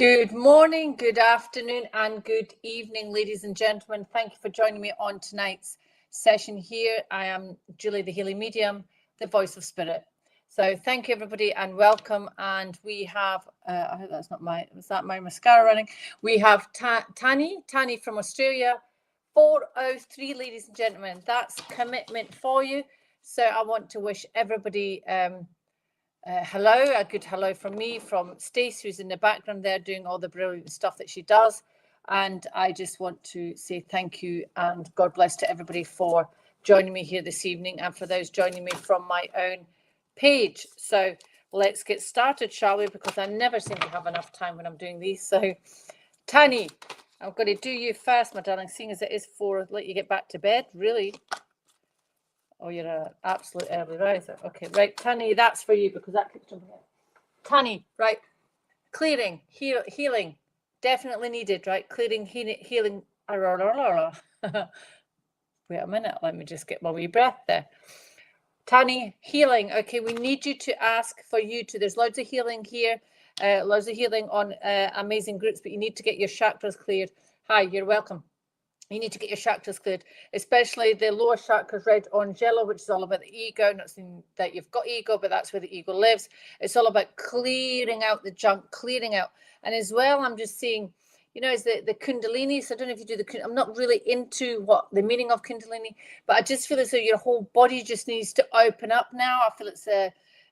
Good morning, good afternoon, and good evening, ladies and gentlemen. Thank you for joining me on tonight's session here. I am Julie, the Healing Medium, the voice of spirit. So thank you, everybody, and welcome. And we have, I hope that's not my, was that my mascara running? We have Tani from Australia, 403, ladies and gentlemen. That's commitment for you. So I want to wish everybody hello, a good hello from me, from Stacey, who's in the background there doing all the brilliant stuff that she does. And I just want to say thank you and God bless to everybody for joining me here this evening and for those joining me from my own page. So let's get started, shall we? Because I never seem to have enough time when I'm doing these. So Tani, I'm going to do you first, my darling, seeing as it is 4, let you get back to bed, really. Oh, you're an absolute early riser. Okay, right, Tani, that's for you because that kicked over here. Tani, right, clearing, healing, definitely needed, right? Clearing, healing. Wait a minute, let me just get my wee breath there. Tani, healing. Okay, we need you to ask for you to, there's loads of healing here, loads of healing on amazing groups, but you need to get your chakras cleared. Hi, you're welcome. You need to get your chakras cleared, especially the lower chakras, red, orange, yellow, which is all about the ego. Not saying that you've got ego, but that's where the ego lives. It's all about clearing out the junk, clearing out. And as well, I'm just seeing, you know, is the Kundalini. So I don't know if you do the, I'm not really into what the meaning of Kundalini, but I just feel as though your whole body just needs to open up now. I feel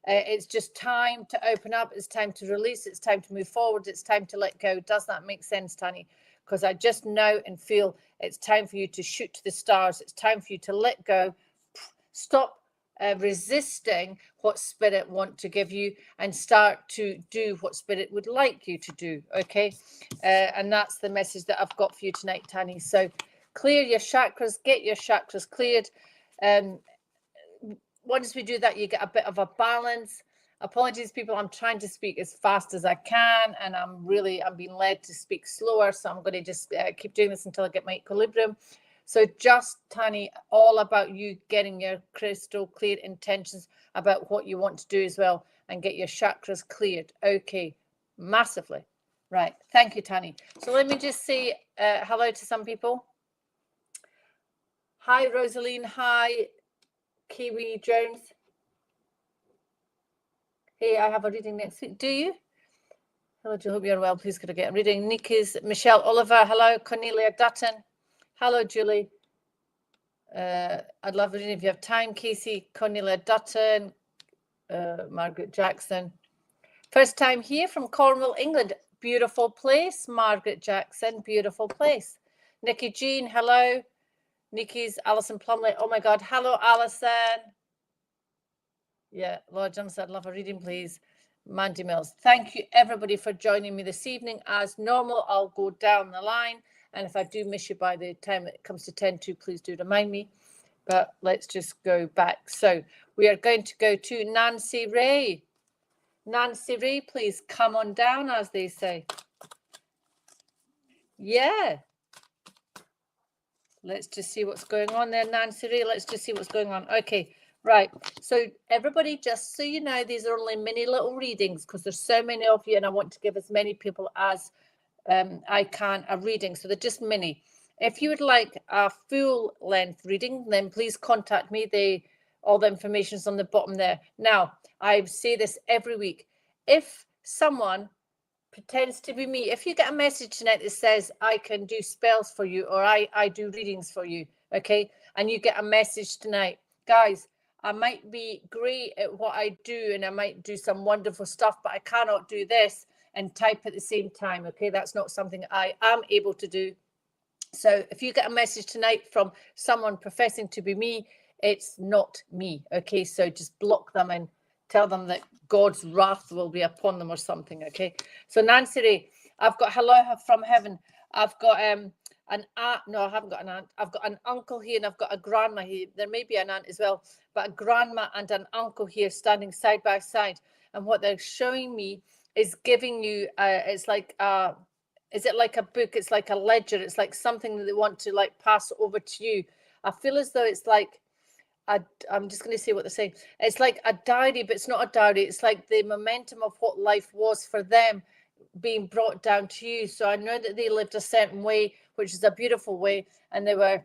it's just time to open up. It's time to release. It's time to move forward. It's time to let go. Does that make sense, Tani? Because I just know and feel it's time for you to shoot to the stars. It's time for you to let go, stop resisting what spirit want to give you and start to do what spirit would like you to do, okay? And that's the message that I've got for you tonight, Tani. So clear your chakras, get your chakras cleared. Once we do that, you get a bit of a balance. Apologies, people, I'm trying to speak as fast as I can, and I'm being led to speak slower, so I'm going to just keep doing this until I get my equilibrium. So just, Tani, all about you getting your crystal clear intentions about what you want to do as well and get your chakras cleared. Okay, massively. Right, thank you, Tani. So let me just say hello to some people. Hi, Rosaline. Hi, Kiwi Jones. Hey, I have a reading next week. Do you? Hello, Jill. Hope you're well. Please could I get a reading? Nikki's Michelle Oliver. Hello, Cornelia Dutton. Hello, Julie. I'd love a reading if you have time. Casey, Cornelia Dutton, Margaret Jackson. First time here from Cornwall, England. Beautiful place, Margaret Jackson. Beautiful place. Nikki Jean. Hello. Nikki's Alison Plumley. Oh my God. Hello, Alison. Yeah, Lord Johnson, I'd love a reading, please. Mandy Mills. Thank you, everybody, for joining me this evening. As normal, I'll go down the line. And if I do miss you by the time it comes to 10-2, please do remind me. But let's just go back. So we are going to go to Nancy Ray. Nancy Ray, please come on down, as they say. Yeah. Let's just see what's going on there, Nancy Ray. Let's just see what's going on. Okay. Right, so everybody, just so you know, these are only mini little readings because there's so many of you and I want to give as many people as I can a reading. So they're just mini. If you would like a full length reading, then please contact me. All the information is on the bottom there. Now, I say this every week. If someone pretends to be me, if you get a message tonight that says I can do spells for you or I do readings for you, okay, and you get a message tonight, guys, I might be great at what I do and I might do some wonderful stuff, but I cannot do this and type at the same time. Okay, that's not something I am able to do. So if you get a message tonight from someone professing to be me, it's not me. Okay, so just block them and tell them that God's wrath will be upon them or something. Okay, so Nancy Ray, I've got hello from heaven. I've got an aunt. No, I haven't got an aunt. I've got an uncle here and I've got a grandma here. There may be an aunt as well, but a grandma and an uncle here standing side by side. And what they're showing me is giving you, it's like, is it like a book? It's like a ledger. It's like something that they want to like pass over to you. I feel as though it's like, I'm just going to say what they're saying. It's like a diary, but it's not a diary. It's like the momentum of what life was for them. being brought down to you. So I know that they lived a certain way, which is a beautiful way, and they were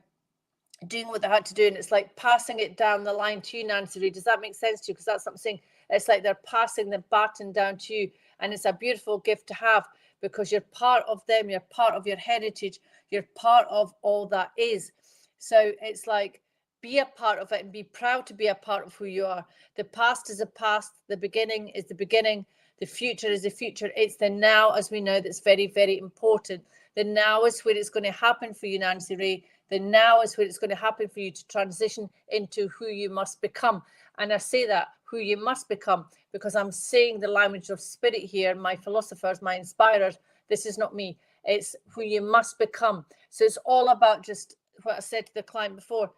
doing what they had to do, and it's like passing it down the line to you, Nancy Reid. Does that make sense to you? Because that's what I'm saying. It's like they're passing the baton down to you, and it's a beautiful gift to have, because you're part of them, you're part of your heritage, you're part of all that is. So it's like, be a part of it and be proud to be a part of who you are. The past is the past, the beginning is the beginning, the future is the future. It's the now, as we know, that's very, very important. The now is where it's going to happen for you, Nancy Ray. The now is where it's going to happen for you to transition into who you must become. And I say that, who you must become, because I'm saying the language of spirit here, my philosophers, my inspirers. This is not me. It's who you must become. So it's all about just what I said to the client before.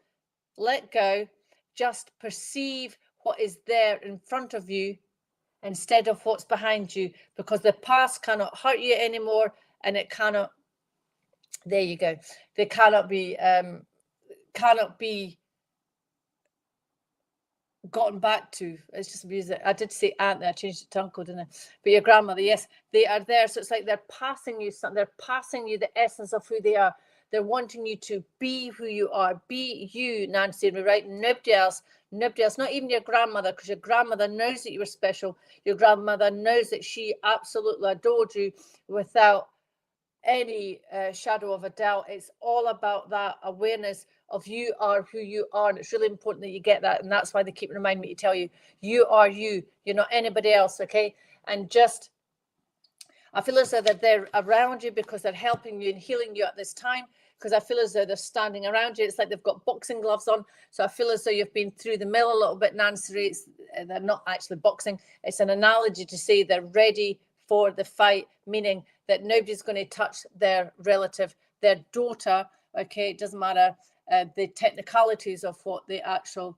Let go, just perceive what is there in front of you instead of what's behind you, because the past cannot hurt you anymore, and it cannot, there you go, they cannot be gotten back to. It's just music. I did say aunt there, I changed it to uncle, didn't I? But your grandmother, yes, they are there. So it's like they're passing you something, they're passing you the essence of who they are. They're wanting you to be who you are. Be you, Nancy, right? Nobody else, not even your grandmother, because your grandmother knows that you were special. Your grandmother knows that she absolutely adored you without any shadow of a doubt. It's all about that awareness of you are who you are, and it's really important that you get that. And that's why they keep reminding me to tell you, you are you. You're not anybody else, okay? And just, I feel as though that they're around you because they're helping you and healing you at this time, because I feel as though they're standing around you. It's like they've got boxing gloves on. So I feel as though you've been through the mill a little bit, Nancy. They're not actually boxing. It's an analogy to say they're ready for the fight, meaning that nobody's going to touch their relative, their daughter. Okay, it doesn't matter the technicalities of what the actual,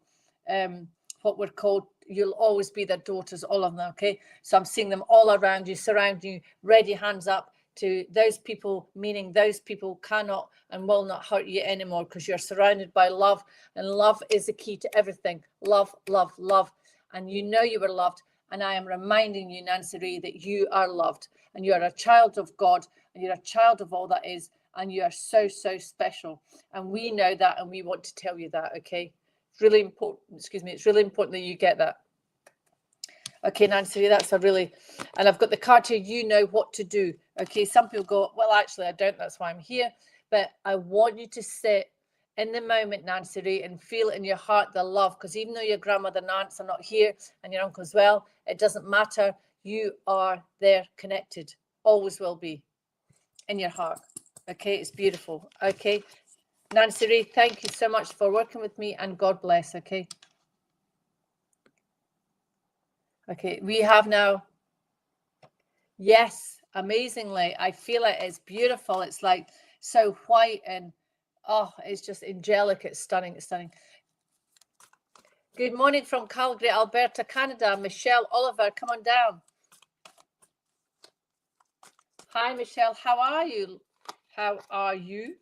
what we're called. You'll always be their daughters, all of them. Okay, so I'm seeing them all around you, surrounding you, ready, hands up to those people, meaning those people cannot and will not hurt you anymore, because you're surrounded by love, and love is the key to everything. Love, love, love. And you know you were loved. And I am reminding you, Nancy Ray, that you are loved, and you are a child of God, and you're a child of all that is, and you are so, so special. And we know that, and we want to tell you that, okay? It's really important, excuse me, it's really important that you get that. Okay, Nancy, that's a really, and I've got the card here, you know what to do. Okay, some people go, well, actually, I don't, that's why I'm here. But I want you to sit in the moment, Nancy Ray, and feel in your heart the love, because even though your grandmother and aunts are not here, and your uncle as well, it doesn't matter. You are there, connected, always will be, in your heart. Okay, it's beautiful. Okay, Nancy Ray, thank you so much for working with me, and God bless. Okay. Okay, we have now, yes, amazingly, I feel it, it's beautiful, it's like so white, and oh, it's just angelic, it's stunning, it's stunning. Good morning from Calgary, Alberta, Canada. Michelle Oliver, come on down. Hi, Michelle, how are you? How are you?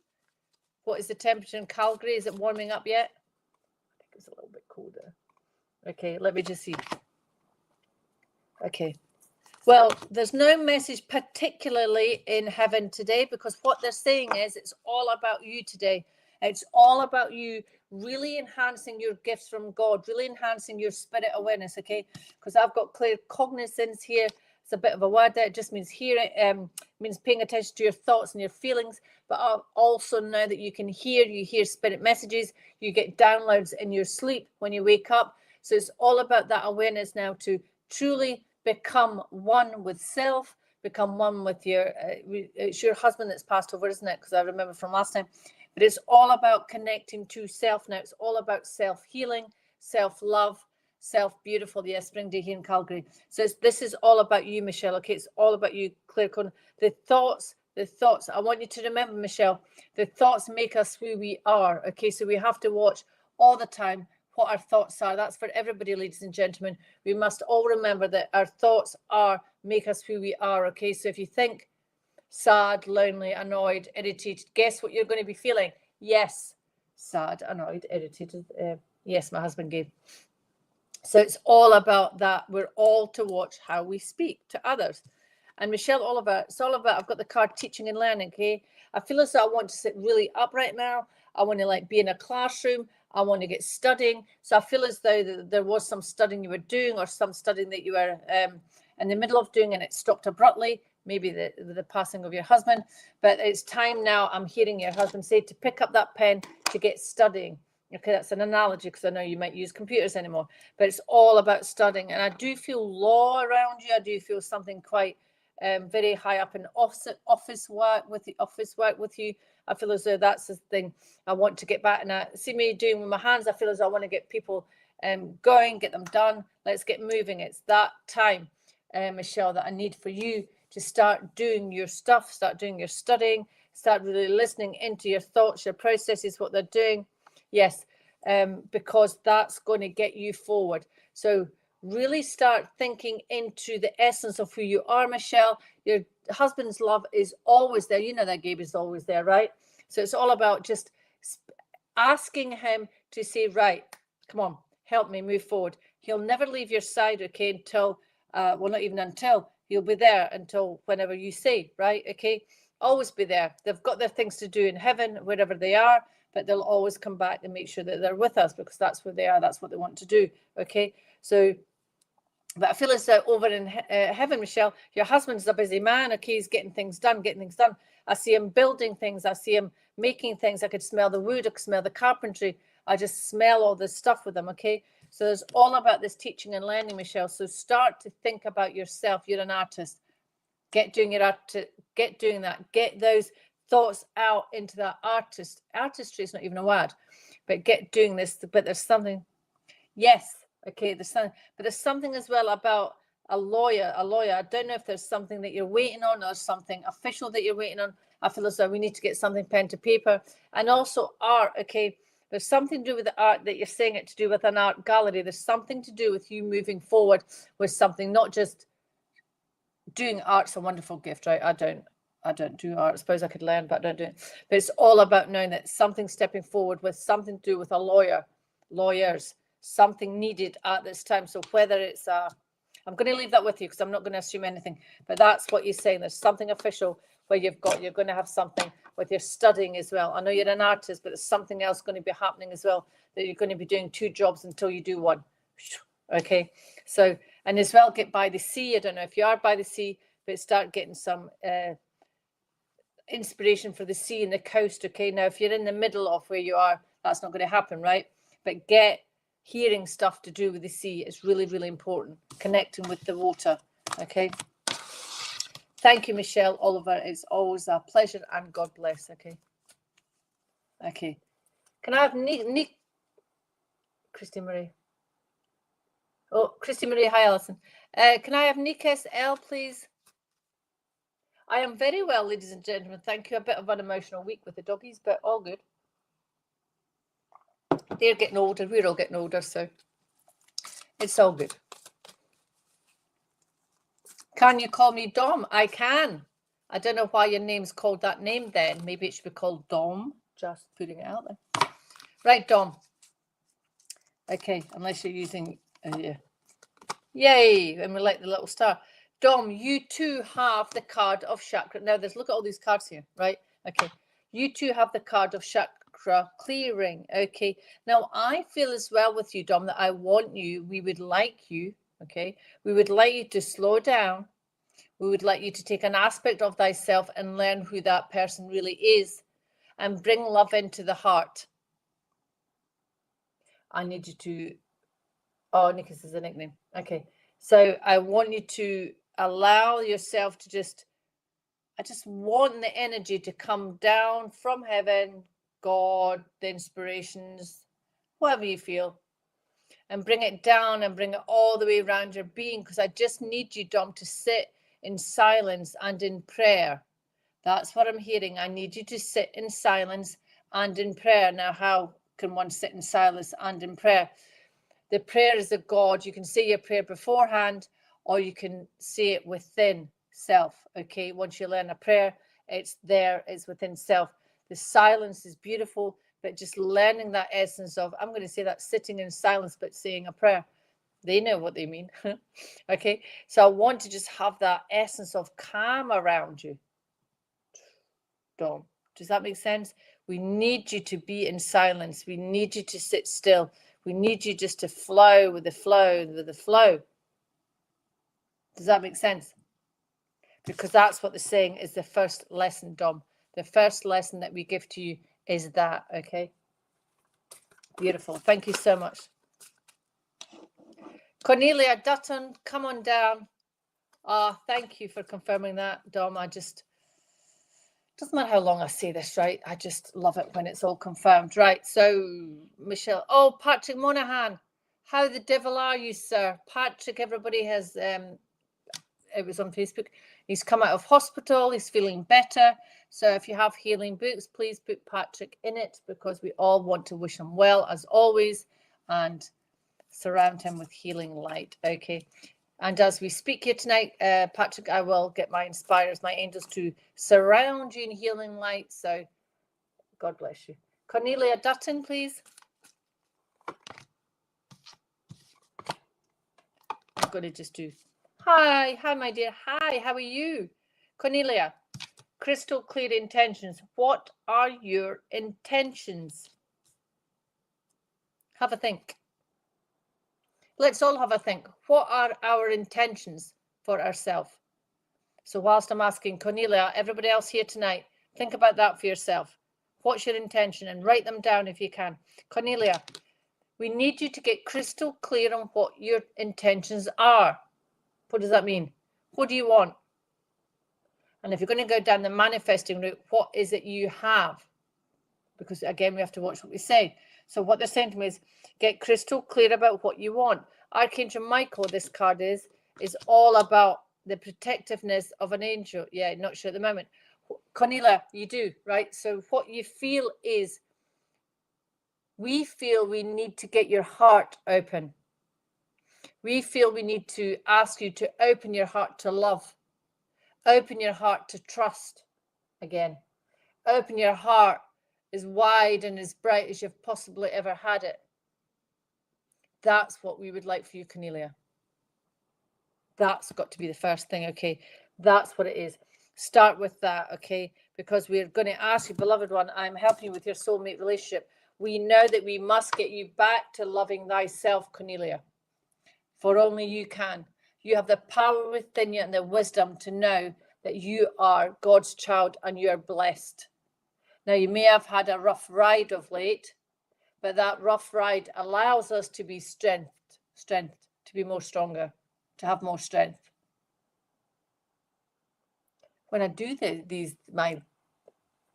What is the temperature in Calgary? Is it warming up yet? I think it's a little bit colder. Okay, let me just see. Okay. Well, there's no message particularly in heaven today, because what they're saying is it's all about you today. It's all about you really enhancing your gifts from God, really enhancing your spirit awareness, okay? Because I've got clear cognizance here. It's a bit of a word there. It just means hearing, means paying attention to your thoughts and your feelings. But I also know that you can hear, you hear spirit messages, you get downloads in your sleep when you wake up. So it's all about that awareness now to truly become one with self, become one with your, it's your husband that's passed over, isn't it? Because I remember from last time. But it's all about connecting to self now. It's all about self-healing, self-love, self-beautiful. Yes, spring day here in Calgary. So this is all about you, Michelle. Okay, it's all about you, Claire Conan. The thoughts, I want you to remember, Michelle, the thoughts make us who we are. Okay, so we have to watch all the time what our thoughts are. That's for everybody, ladies and gentlemen. We must all remember that our thoughts make us who we are. Okay, so if you think sad, lonely, annoyed, irritated, guess what you're going to be feeling? Yes, sad, annoyed, irritated. Yes, my husband gave. So it's all about that. We're all to watch how we speak to others. And Michelle Oliver, it's all about, I've got the card teaching and learning, okay? I feel as though I want to sit really upright now. I want to like be in a classroom. I want to get studying. So I feel as though there was some studying you were doing, or some studying that you were in the middle of doing, and it stopped abruptly. Maybe the passing of your husband. But it's time now, I'm hearing your husband say, to pick up that pen to get studying. Okay, that's an analogy, because I know you might use computers anymore, but it's all about studying. And I do feel law around you. I do feel something quite very high up in office work with you. I feel as though that's the thing I want to get back. And I see me doing with my hands. I feel as though I want to get people going, get them done. Let's get moving. It's that time, Michelle, that I need for you to start doing your stuff, start doing your studying, start really listening into your thoughts, your processes, what they're doing. Yes, because that's going to get you forward. So really start thinking into the essence of who you are, Michelle. Your husband's love is always there. You know that Gabe is always there, right? So it's all about just asking him to say, right, come on, help me move forward. He'll never leave your side, okay, until, well, not even until, he'll be there until whenever you say, right, okay? Always be there. They've got their things to do in heaven, wherever they are, but they'll always come back and make sure that they're with us, because that's where they are. That's what they want to do, okay? So, but I feel as though over in heaven, Michelle, your husband's a busy man. Okay, he's getting things done. I see him building things. I see him making things. I could smell the wood. I could smell the carpentry. I just smell all this stuff with him. Okay, so there's all about this teaching and learning, Michelle. So start to think about yourself. You're an artist. Get doing your art. Get doing that. Get those thoughts out into that artist. Artistry is not even a word, but get doing this. But there's something. Yes. Okay, but there's something as well about a lawyer. I don't know if there's something that you're waiting on, or something official that you're waiting on. I feel as though we need to get something pen to paper. And also art, okay? There's something to do with the art that you're saying it to do with an art gallery. There's something to do with you moving forward with something, not just doing art's a wonderful gift, right? I don't do art. I suppose I could learn, but I don't do it. But it's all about knowing that something stepping forward with something to do with lawyers, something needed at this time. So whether it's I'm going to leave that with you, because I'm not going to assume anything, but that's what you're saying. There's something official where you're going to have something with your studying as well. I know you're an artist, but there's something else going to be happening as well, that you're going to be doing 2 jobs until you do one. Okay, so, and as well, get by the sea. I don't know if you are by the sea, but start getting some inspiration for the sea and the coast. Okay, now if you're in the middle of where you are, that's not going to happen, right? But get hearing stuff to do with the sea is really, really important. Connecting with the water. Okay. Thank you, Michelle Oliver. It's always a pleasure, and God bless. Okay. Okay. Can I have Nick? Christy Marie. Oh, Christy Marie. Hi, Alison. Can I have Nikes L, please? I am very well, ladies and gentlemen. Thank you. A bit of an emotional week with the doggies, but all good. They're getting older. We're all getting older, so it's all good. Can you call me Dom? I can. I don't know why your name's called that name then. Maybe it should be called Dom. Just putting it out there. Right, Dom. Okay, unless you're using... yeah. Yay, and we like the little star. Dom, you too have the card of chakra. Now, look at all these cards here, right? Okay. You too have the card of chakra clearing. Okay. Now, I feel as well with you, Dom, that we would like you, okay? We would like you to slow down. We would like you to take an aspect of thyself and learn who that person really is, and bring love into the heart. I need you to... Oh, Nicholas is a nickname. Okay. So I want you to allow yourself to I just want the energy to come down from heaven, God, the inspirations, whatever you feel, and bring it down and bring it all the way around your being, because I just need you, Dom, to sit in silence and in prayer. That's what I'm hearing. I need you to sit in silence and in prayer. Now, how can one sit in silence and in prayer? The prayer is of God. You can say your prayer beforehand, or you can say it within self. Okay, once you learn a prayer, it's there, it's within self. The silence is beautiful, but just learning that essence of, I'm going to say that, sitting in silence but saying a prayer. They know what they mean. Okay, so I want to just have that essence of calm around you. Dom, does that make sense? We need you to be in silence. We need you to sit still. We need you just to flow with the flow, with the flow. Does that make sense? Because that's what they're saying is the first lesson, Dom. The first lesson that we give to you is that, okay? Beautiful. Thank you so much. Cornelia Dutton, come on down. Thank you for confirming that, Dom. Doesn't matter how long I say this, right? I just love it when it's all confirmed. Right, so Michelle. Oh, Patrick Monahan. How the devil are you, sir? Patrick, everybody has, it was on Facebook. He's come out of hospital. He's feeling better. So if you have healing books, please put Patrick in it, because we all want to wish him well, as always, and surround him with healing light. Okay. And as we speak here tonight, Patrick, I will get my inspirers, my angels, to surround you in healing light. So God bless you. Cornelia Dutton, please. I'm going to just do, hi, my dear. Hi, how are you? Cornelia, crystal clear intentions. What are your intentions? Have a think. Let's all have a think. What are our intentions for ourselves? So whilst I'm asking Cornelia, everybody else here tonight, think about that for yourself. What's your intention? And write them down if you can. Cornelia, we need you to get crystal clear on what your intentions are. What does that mean? What do you want? And if you're going to go down the manifesting route, what is it you have? Because again, we have to watch what we say. So what they're saying to me is, get crystal clear about what you want. Archangel Michael, this card is all about the protectiveness of an angel. Yeah, not sure at the moment. Cornelia, you do, right? So what you feel is, we feel we need to get your heart open. We feel we need to ask you to open your heart to love. Open your heart to trust again. Open your heart as wide and as bright as you've possibly ever had it. That's what we would like for you, Cornelia. That's got to be the first thing, okay? That's what it is. Start with that, okay? Because we're going to ask you, beloved one, I'm helping you with your soulmate relationship. We know that we must get you back to loving thyself, Cornelia. For only you can. You have the power within you and the wisdom to know that you are God's child and you are blessed. Now, you may have had a rough ride of late, but that rough ride allows us to be strength, to be more stronger, to have more strength. When I do my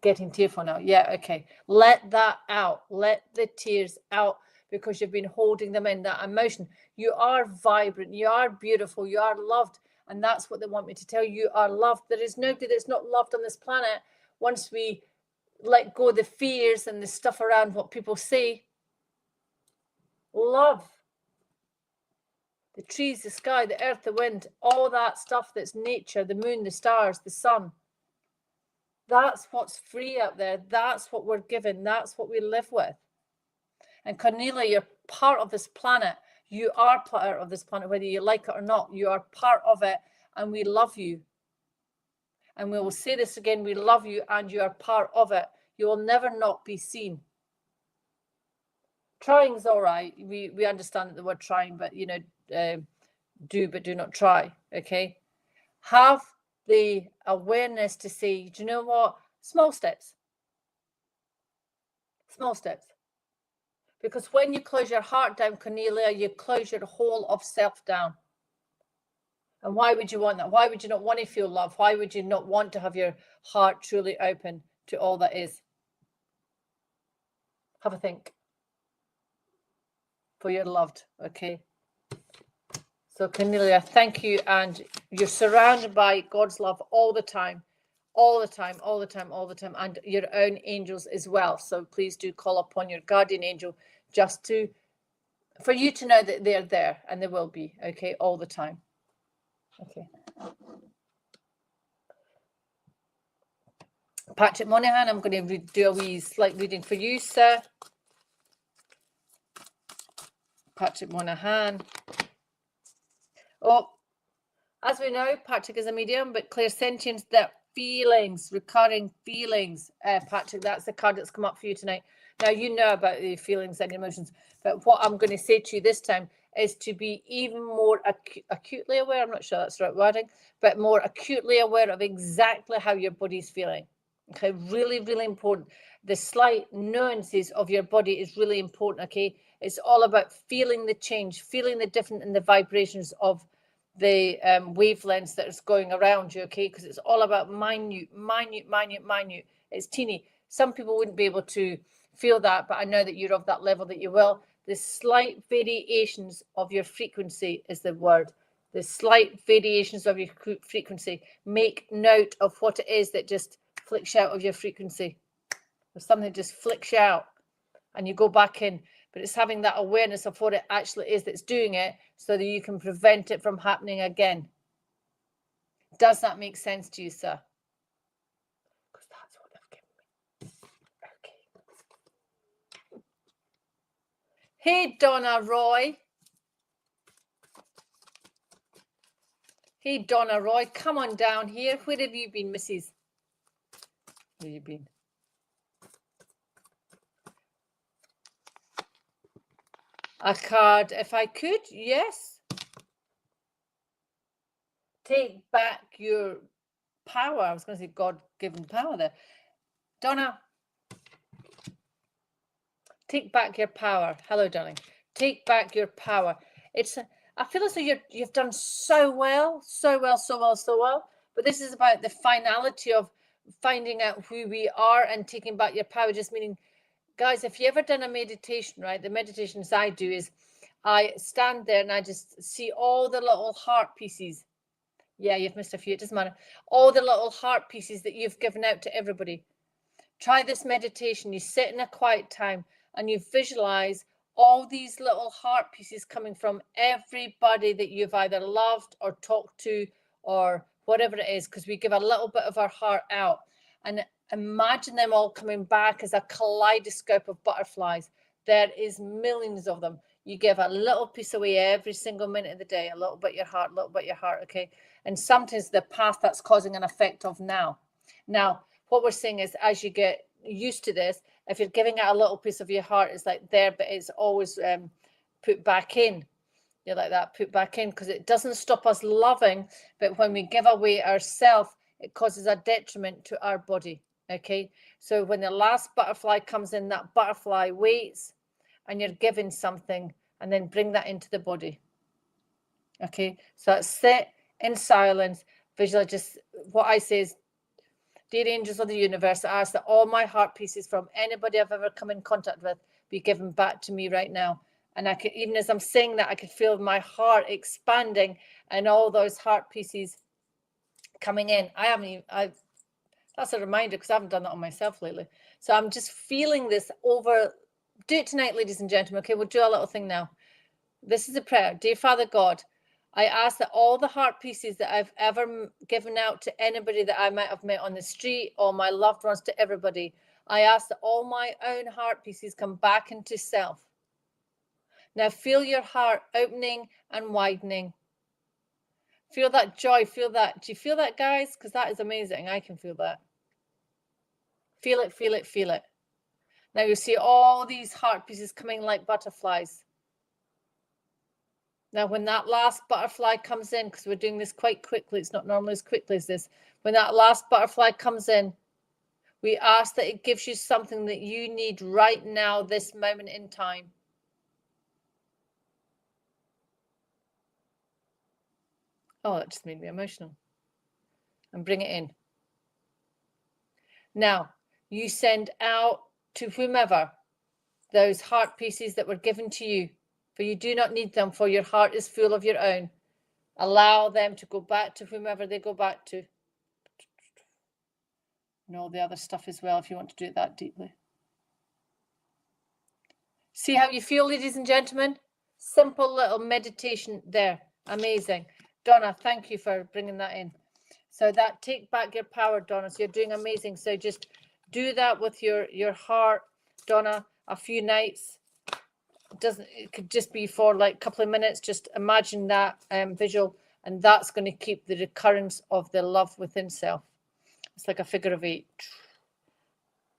getting tearful now, yeah, okay. Let that out. Let the tears out, because you've been holding them in, that emotion. You are vibrant. You are beautiful. You are loved. And that's what they want me to tell you. You are loved. There is nobody that's not loved on this planet. Once we let go of the fears and the stuff around what people say, love. The trees, the sky, the earth, the wind, all that stuff that's nature, the moon, the stars, the sun. That's what's free out there. That's what we're given. That's what we live with. And Cornelia, you're part of this planet. You are part of this planet, whether you like it or not. You are part of it, and we love you. And we will say this again, we love you, and you are part of it. You will never not be seen. Trying is all right. We understand the word trying, but, you know, do but do not try, okay? Have the awareness to say, do you know what? Small steps. Small steps. Because when you close your heart down, Cornelia, you close your whole of self down. And why would you want that? Why would you not want to feel love? Why would you not want to have your heart truly open to all that is? Have a think. For your loved, okay? So Cornelia, thank you. And you're surrounded by God's love all the time. All the time, all the time, all the time, and your own angels as well. So please do call upon your guardian angel just for you to know that they're there, and they will be, okay, all the time. Okay. Patrick Monahan, I'm going to do a wee slight reading for you, sir. Patrick Monahan. Well, as we know, Patrick is a medium, but clairsentience, that feelings, recurring feelings. Patrick, that's the card that's come up for you tonight. Now, you know about the feelings and emotions, but what I'm going to say to you this time is to be even more acutely aware. I'm not sure that's the right wording, but more acutely aware of exactly how your body's feeling. Okay, really, really important. The slight nuances of your body is really important. Okay, it's all about feeling the change, feeling the different in the vibrations of the wavelengths that is going around you. Okay, because it's all about minute. It's teeny. Some people wouldn't be able to feel that, but I know that you're of that level that you will. The slight variations of your frequency is the word. The slight variations of your frequency. Make note of what it is that just flicks you out of your frequency. There's something that just flicks you out and you go back in. But it's having that awareness of what it actually is that's doing it so that you can prevent it from happening again. Does that make sense to you, sir? Because that's what they've given me. Okay. Hey, Donna Roy. Hey, Donna Roy, come on down here. Where have you been, Mrs.? Where have you been? A card, if I could, yes. Take back your power. I was going to say God-given power there. Donna, take back your power. Hello, darling. Take back your power. I feel as though you've done so well. But this is about the finality of finding out who we are and taking back your power. Just meaning, guys, if you ever done a meditation, right? The meditations I do is I stand there and I just see all the little heart pieces. Yeah, you've missed a few. It doesn't matter. All the little heart pieces that you've given out to everybody. Try this meditation. You sit in a quiet time and you visualize all these little heart pieces coming from everybody that you've either loved or talked to or whatever it is, because we give a little bit of our heart out. And imagine them all coming back as a kaleidoscope of butterflies. There is millions of them. You give a little piece away every single minute of the day, a little bit your heart, okay? And sometimes the path that's causing an effect of now. Now, what we're saying is as you get used to this, if you're giving out a little piece of your heart, it's like there, but it's always put back in. You're like that, put back in, because it doesn't stop us loving, but when we give away ourselves, it causes a detriment to our body, okay? So when the last butterfly comes in, that butterfly waits, and you're giving something, and then bring that into the body, okay? So that's sit in silence, visualize. Just what I say is, dear angels of the universe, I ask that all my heart pieces from anybody I've ever come in contact with be given back to me right now. And I could, even as I'm saying that, I could feel my heart expanding and all those heart pieces coming in. That's a reminder, because I haven't done that on myself lately. So I'm just feeling this over. Do it tonight, ladies and gentlemen. Okay, we'll do a little thing now. This is a prayer. Dear Father God, I ask that all the heart pieces that I've ever given out to anybody that I might have met on the street, or my loved ones, to everybody, I ask that all my own heart pieces come back into self. Now feel your heart opening and widening. Feel that joy, feel that. Do you feel that, guys? Because that is amazing. I can feel that. Feel it, feel it, feel it. Now you see all these heart pieces coming like butterflies. Now, when that last butterfly comes in, because we're doing this quite quickly, it's not normally as quickly as this. When that last butterfly comes in, we ask that it gives you something that you need right now, this moment in time. Oh, that just made me emotional. And bring it in. Now, you send out to whomever those heart pieces that were given to you, for you do not need them, for your heart is full of your own. Allow them to go back to whomever they go back to. And all the other stuff as well, if you want to do it that deeply. See how you feel, ladies and gentlemen? Simple little meditation there. Amazing. Donna, thank you for bringing that in. So that, take back your power, Donna. So you're doing amazing. So just do that with your heart, Donna, a few nights. it could just be for like a couple of minutes. Just imagine that visual, and that's going to keep the recurrence of the love within self. It's like a figure of 8.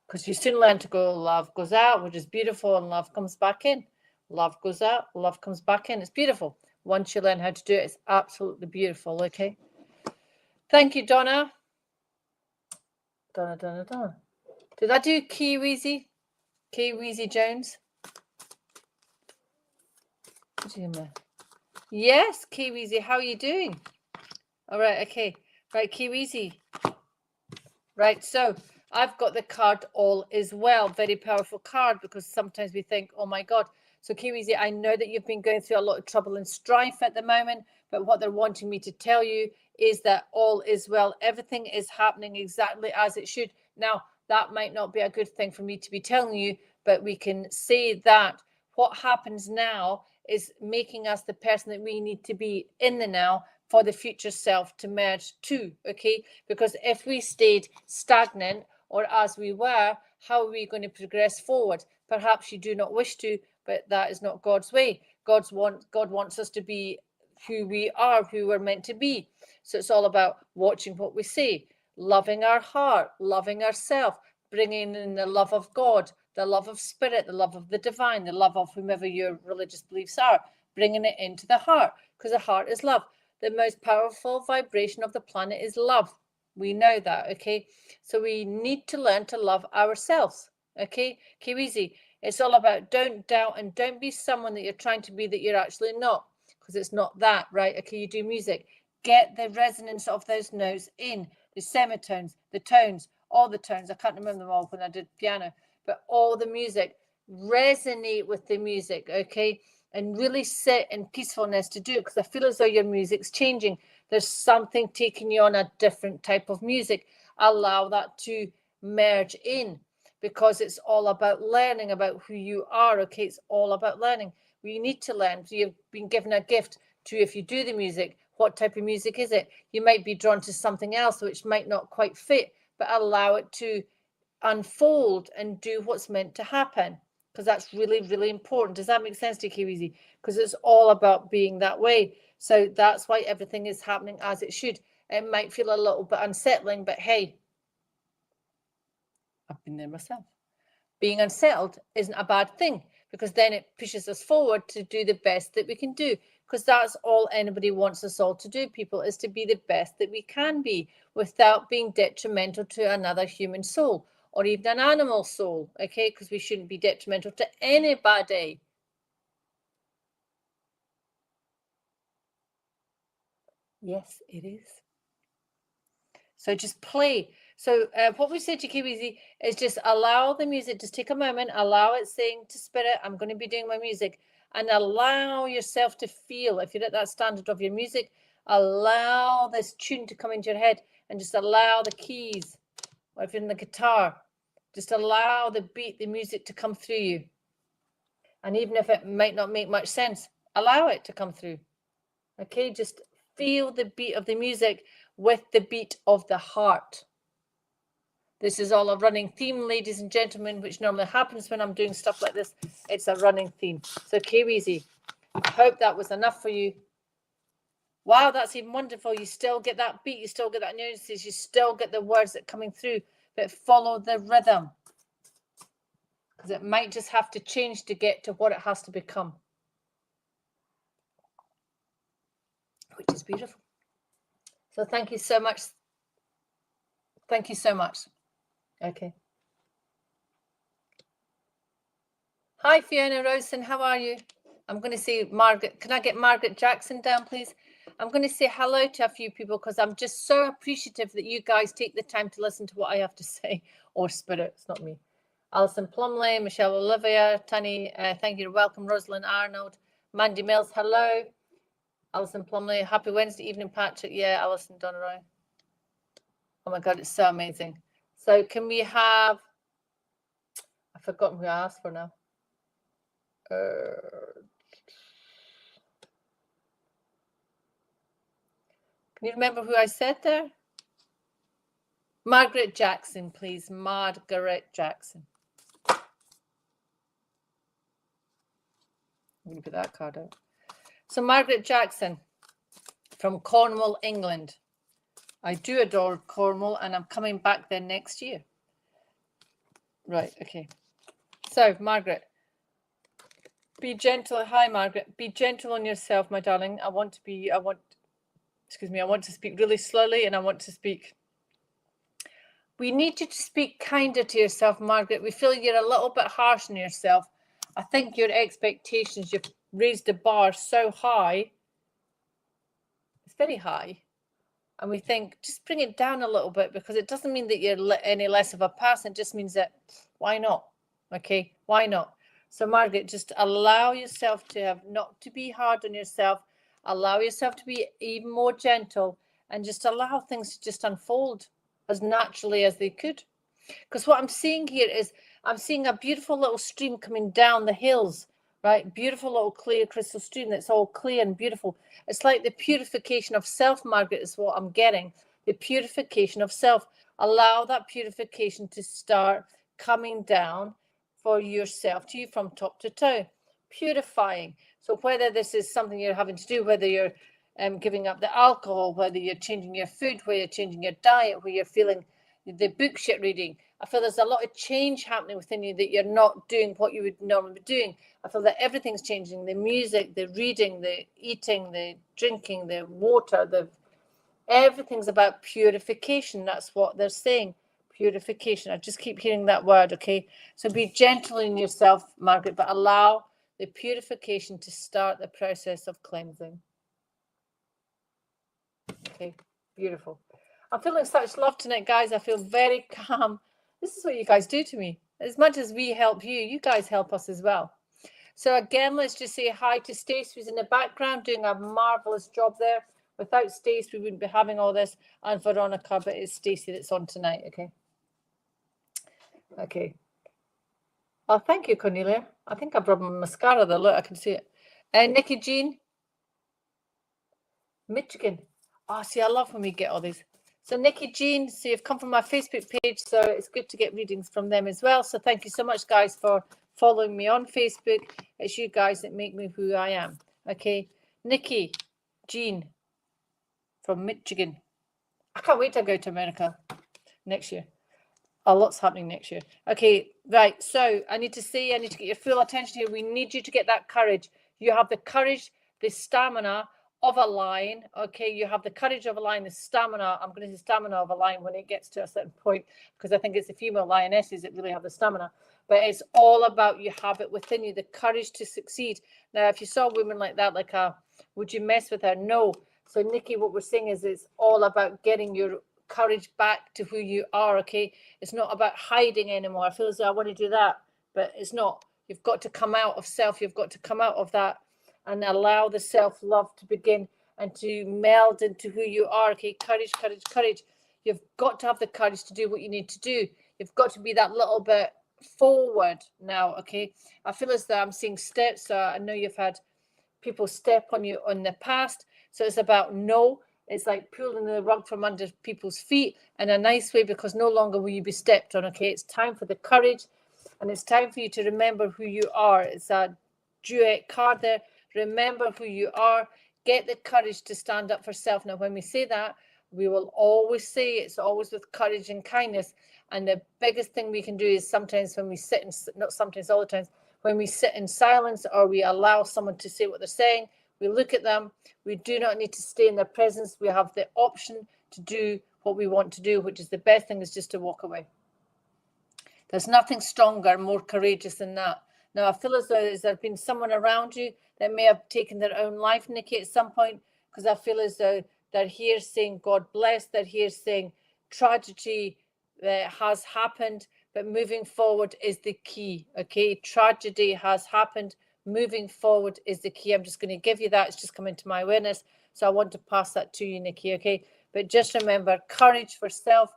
Because you soon learn to go, love goes out, which is beautiful, and love comes back in. Love goes out, love comes back in. It's beautiful. Once you learn how to do it, it's absolutely beautiful, okay? Thank you, Donna. Donna. Did I do Kiwizi? Kiwizi Jones? Yes, Kiwizi, how are you doing? All right, okay. Right, Kiwizi. Right, so I've got the card All Is Well. Very powerful card, because sometimes we think, oh my God. So Kiwizi, I know that you've been going through a lot of trouble and strife at the moment, but what they're wanting me to tell you is that all is well. Everything is happening exactly as it should. Now, that might not be a good thing for me to be telling you, but we can say that what happens now is making us the person that we need to be in the now for the future self to merge to, okay? Because if we stayed stagnant or as we were, how are we going to progress forward? Perhaps you do not wish to, but that is not God's way. God wants us to be who we are, who we're meant to be. So it's all about watching what we say, loving our heart, loving ourselves, bringing in the love of God, the love of spirit, the love of the divine, the love of whomever your religious beliefs are, bringing it into the heart, because the heart is love. The most powerful vibration of the planet is love. We know that, okay? So we need to learn to love ourselves, okay? Kiwizi, it's all about don't doubt and don't be someone that you're trying to be that you're actually not, because it's not that, right? Okay, you do music. Get the resonance of those notes in, the semitones, the tones, all the tones. I can't remember them all when I did piano, but all the music. Resonate with the music, okay? And really sit in peacefulness to do it, because I feel as though your music's changing. There's something taking you on a different type of music. Allow that to merge in, because it's all about learning about who you are, okay? It's all about learning. We need to learn. So you've been given a gift to, if you do the music, what type of music is it? You might be drawn to something else which might not quite fit, but allow it to unfold and do what's meant to happen, because that's really, really important. Does that make sense to you, Kiwizi? Because it's all about being that way. So that's why everything is happening as it should. It might feel a little bit unsettling, but hey, I've been there myself. Being unsettled isn't a bad thing, because then it pushes us forward to do the best that we can do, because that's all anybody wants us all to do, people, is to be the best that we can be without being detrimental to another human soul or even an animal soul, okay? Because we shouldn't be detrimental to anybody. Yes, it is. So just play. So what we say to Kiwizi is just allow the music, just take a moment, allow it, saying to spirit, I'm going to be doing my music, and allow yourself to feel, if you're at that standard of your music, allow this tune to come into your head, and just allow the keys, or if you're in the guitar, just allow the beat, the music to come through you. And even if it might not make much sense, allow it to come through. Okay, just feel the beat of the music with the beat of the heart. This is all a running theme, ladies and gentlemen, which normally happens when I'm doing stuff like this. It's a running theme. So Kiwizi, I hope that was enough for you. Wow, that's even wonderful. You still get that beat, you still get that nuances, you still get the words that are coming through, but follow the rhythm, because it might just have to change to get to what it has to become, which is beautiful. So thank you so much. Thank you so much. Okay. Hi, Fiona Rosen. How are you? I'm going to say Margaret. Can I get Margaret Jackson down, please? I'm going to say hello to a few people, because I'm just so appreciative that you guys take the time to listen to what I have to say. Or spirit, it's not me. Alison Plumley, Michelle Olivia, Tani, thank you. Welcome, Rosalind Arnold, Mandy Mills, hello. Alison Plumley, happy Wednesday evening, Patrick. Yeah, Alison Donroy. Oh my God, it's so amazing. So can we have, I've forgotten who I asked for now. Can you remember who I said there? Margaret Jackson, please. Margaret Jackson. going to put that card out. So Margaret Jackson from Cornwall, England. I do adore Cornwall, and I'm coming back there next year. Right, okay. So, Margaret, be gentle. Hi, Margaret. Be gentle on yourself, my darling. I want to speak really slowly, and I want to speak. We need you to speak kinder to yourself, Margaret. We feel you're a little bit harsh on yourself. I think your expectations, you've raised the bar so high. It's very high. And we think, just bring it down a little bit, because it doesn't mean that you're any less of a person. It just means that, why not? Okay, why not? So, Margaret, just allow yourself not to be hard on yourself. Allow yourself to be even more gentle, and just allow things to just unfold as naturally as they could. Because what I'm seeing here is, I'm seeing a beautiful little stream coming down the hills, right? Beautiful little clear crystal stream that's all clear and beautiful. It's like the purification of self, Margaret, is what I'm getting. The purification of self. Allow that purification to start coming down for yourself to you from top to toe. Purifying. So whether this is something you're having to do, whether you're giving up the alcohol, whether you're changing your food, whether you're changing your diet, where you're feeling the books you're reading. I feel there's a lot of change happening within you, that you're not doing what you would normally be doing. I feel that everything's changing. The music, the reading, the eating, the drinking, the water, everything's about purification. That's what they're saying. Purification. I just keep hearing that word, okay? So be gentle in yourself, Margaret, but allow the purification to start the process of cleansing. Okay, beautiful. I'm feeling such love tonight, guys. I feel very calm. This is what you guys do to me. As much as we help you, you guys help us as well. So again, let's just say hi to Stacey, who's in the background doing a marvelous job there. Without Stacey, we wouldn't be having all this. And Veronica, but it's Stacey that's on tonight, okay? Okay. Oh, thank you, Cornelia. I think I brought my mascara there. Look, I can see it. Nikki Jean, Michigan. Oh, see, I love when we get all these. So Nikki Jean, so you've come from my Facebook page, so it's good to get readings from them as well. So thank you so much, guys, for following me on Facebook. It's you guys that make me who I am. Okay, Nikki Jean from Michigan. I can't wait to go to America next year. A lot's happening next year. Okay, right. So I need to get your full attention here. We need you to get that courage. You have the courage, the stamina of a lion. Okay, you have the courage of a lion, the stamina. I'm going to say stamina of a lion when it gets to a certain point, because I think it's the female lionesses that really have the stamina. But it's all about, you have it within you, the courage to succeed. Now, if you saw women like that, would you mess with her? No. So Nikki, what we're saying is, it's all about getting your courage back to who you are. Okay, it's not about hiding anymore. I feel as though I want to do that, but it's not. You've got to come out of self. You've got to come out of that and allow the self-love to begin and to meld into who you are. Okay, courage, courage, courage. You've got to have the courage to do what you need to do. You've got to be that little bit forward now. Okay, I feel as though I'm seeing steps. I know you've had people step on you in the past, so it's about it's like pulling the rug from under people's feet in a nice way, because no longer will you be stepped on. Okay, it's time for the courage, and it's time for you to remember who you are. It's a duet card there. Remember who you are. Get the courage to stand up for self. Now, when we say that, we will always say it's always with courage and kindness. And the biggest thing we can do is sometimes when we sit in, not sometimes, all the time, when we sit in silence, or we allow someone to say what they're saying, we look at them. We do not need to stay in their presence. We have the option to do what we want to do, which is the best thing, is just to walk away. There's nothing stronger, more courageous than that. Now, I feel as though there's been someone around you that may have taken their own life, Nikki, at some point, because I feel as though they're here saying, God bless. They're here saying tragedy has happened, but moving forward is the key. Okay, tragedy has happened. Moving forward is the key. I'm just going to give you that. It's just come into my awareness. So I want to pass that to you, Nikki. Okay, but just remember, courage for self.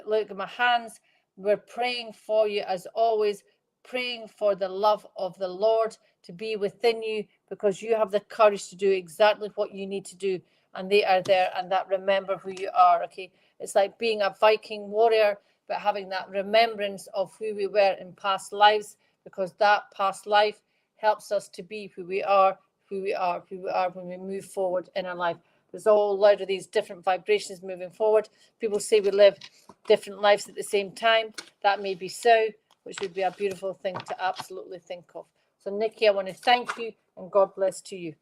Look at my hands. We're praying for you as always, praying for the love of the Lord to be within you, because you have the courage to do exactly what you need to do, and they are there. And that, remember who you are. Okay, it's like being a Viking warrior, but having that remembrance of who we were in past lives, because that past life helps us to be who we are when we move forward in our life. There's all a lot of these different vibrations moving forward. People say we live different lives at the same time. That may be so, which would be a beautiful thing to absolutely think of. So, Nikki, I want to thank you and God bless to you.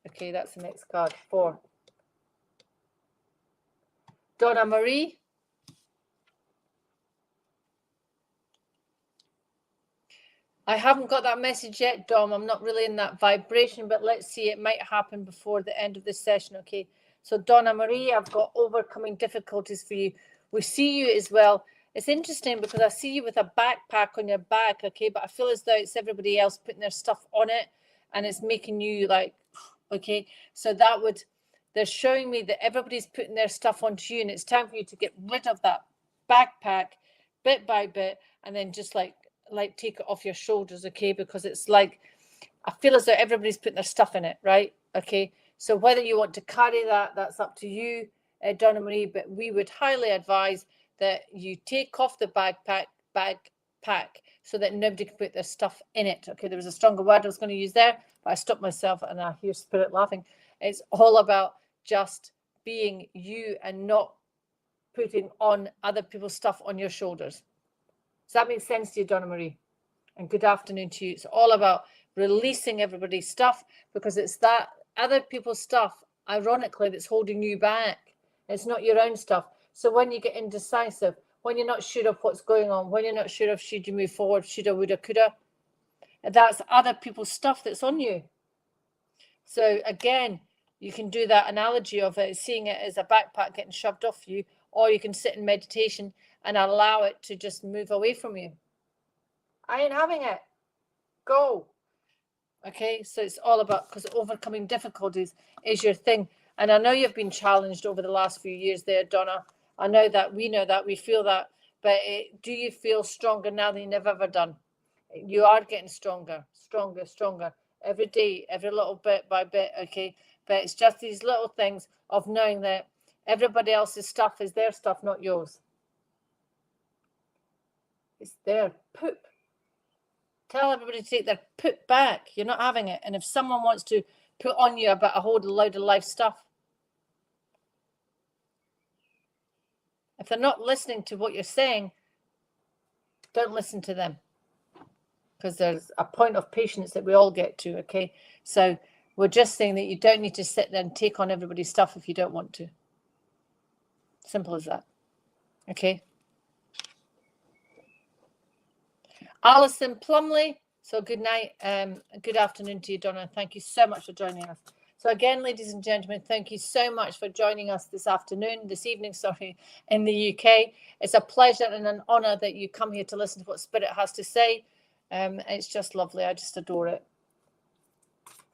Okay, that's the next card. 4. Donna Marie. I haven't got that message yet, Dom. I'm not really in that vibration, but let's see. It might happen before the end of this session, okay? So, Donna Marie, I've got overcoming difficulties for you. We see you as well. It's interesting because I see you with a backpack on your back, okay? But I feel as though it's everybody else putting their stuff on it, and it's making you like, okay? So that would, they're showing me that everybody's putting their stuff onto you, and it's time for you to get rid of that backpack bit by bit, and then just like take it off your shoulders, okay? Because it's like, I feel as though everybody's putting their stuff in it, right? Okay, so whether you want to carry that, that's up to you, Donna Marie, but we would highly advise that you take off the backpack so that nobody can put their stuff in it, okay? There was a stronger word I was going to use there, but I stopped myself and I hear Spirit laughing. It's all about just being you and not putting on other people's stuff on your shoulders. Does that make sense to you, Donna Marie? And good afternoon to you. It's all about releasing everybody's stuff, because it's that other people's stuff, ironically, that's holding you back. It's not your own stuff. So when you get indecisive, when you're not sure of what's going on, when you're not sure of should you move forward, shoulda, woulda, coulda, that's other people's stuff that's on you. So again, you can do that analogy of it, seeing it as a backpack getting shoved off you, or you can sit in meditation and allow it to just move away from you. I ain't having it. Go. Okay, so it's all about, because overcoming difficulties is your thing. And I know you've been challenged over the last few years there, Donna. I know that, we feel that. But do you feel stronger now than you've ever done? You are getting stronger. Every day, every little bit by bit, okay? But it's just these little things of knowing that everybody else's stuff is their stuff, not yours. It's their poop. Tell everybody to take their poop back. You're not having it. And if someone wants to put on you about a whole load of life stuff, if they're not listening to what you're saying, don't listen to them. Because there's a point of patience that we all get to, okay? So we're just saying that you don't need to sit there and take on everybody's stuff if you don't want to. Simple as that. Okay? Alison Plumley. So good night. Good afternoon to you, Donna. Thank you so much for joining us. So again, ladies and gentlemen, thank you so much for joining us this evening, in the UK. It's a pleasure and an honor that you come here to listen to what Spirit has to say. It's just lovely. I just adore it.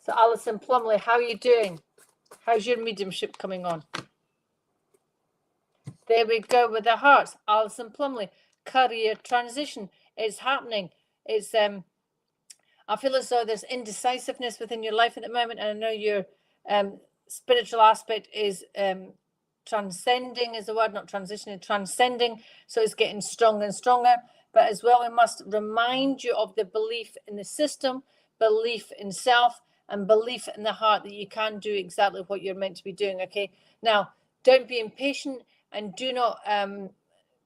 So Alison Plumley, how are you doing? How's your mediumship coming on? There we go with the hearts. Alison Plumley, career transition is happening. It's I feel as though there's indecisiveness within your life at the moment, and I know your spiritual aspect is transcending is the word, not transitioning, transcending. So it's getting stronger and stronger. But as well, we must remind you of the belief in the system, belief in self, and belief in the heart that you can do exactly what you're meant to be doing, okay? Now, don't be impatient and do not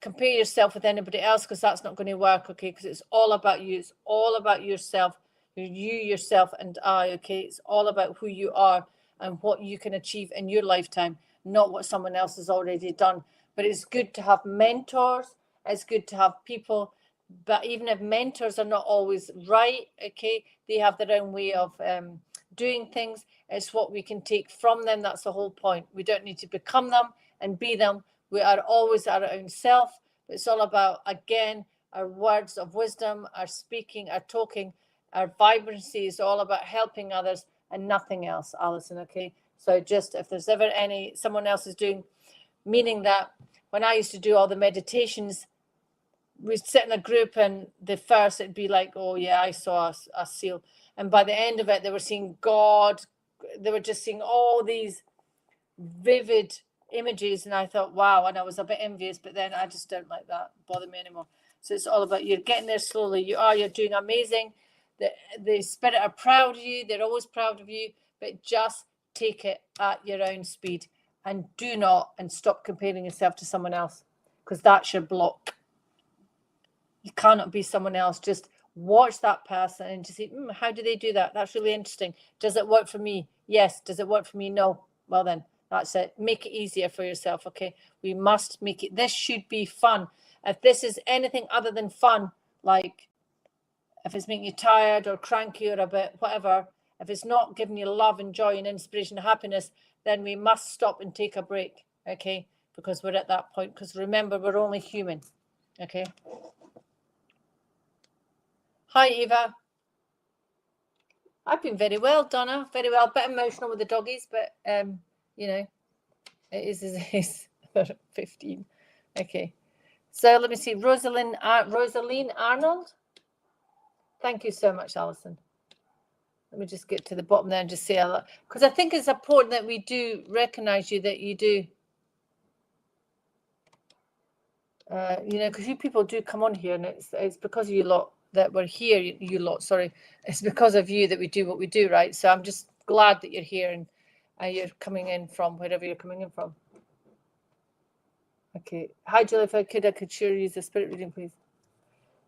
compare yourself with anybody else, because that's not going to work, okay? Because it's all about you. It's all about yourself, yourself, and I, okay? It's all about who you are and what you can achieve in your lifetime, not what someone else has already done. But it's good to have mentors. It's good to have people, but even if mentors are not always right, okay, they have their own way of doing things. It's what we can take from them. That's the whole point. We don't need to become them and be them. We are always our own self. It's all about, again, our words of wisdom, our speaking, our talking, our vibrancy is all about helping others and nothing else, Alison, okay? So just if there's ever someone else is doing, meaning that when I used to do all the meditations, we'd sit in a group, and the first it'd be like, oh yeah, I saw a seal. And by the end of it, they were seeing God. They were just seeing all these vivid images. And I thought, wow. And I was a bit envious, but then I just don't like that bother me anymore. So it's all about you getting there slowly. You're doing amazing. the spirit are proud of you. They're always proud of you, but just take it at your own speed, and do not, and stop comparing yourself to someone else, because that's your block. You cannot be someone else. Just watch that person and just say, how do they do that? That's really interesting. Does it work for me? Yes. Does it work for me? No. Well, then that's it. Make it easier for yourself. Okay. We must make it. This should be fun. If this is anything other than fun, like if it's making you tired or cranky or a bit, whatever, if it's not giving you love and joy and inspiration and happiness, then we must stop and take a break. Okay. Because we're at that point. Because remember, we're only human. Okay. Hi, Eva. I've been very well, Donna. Very well. A bit emotional with the doggies, but you know, it is as it is. 15. Okay. So let me see. Rosaline Arnold. Thank you so much, Alison. Let me just get to the bottom there and just say a lot, because I think it's important that we do recognize you, that you do. You know, because you people do come on here, and it's because of you lot that we're here. You lot, sorry, it's because of you that we do what we do, right? So I'm just glad that you're here, and you're coming in from wherever you're coming in from. Okay. Hi, Julie. If I could sure use the spirit reading, please.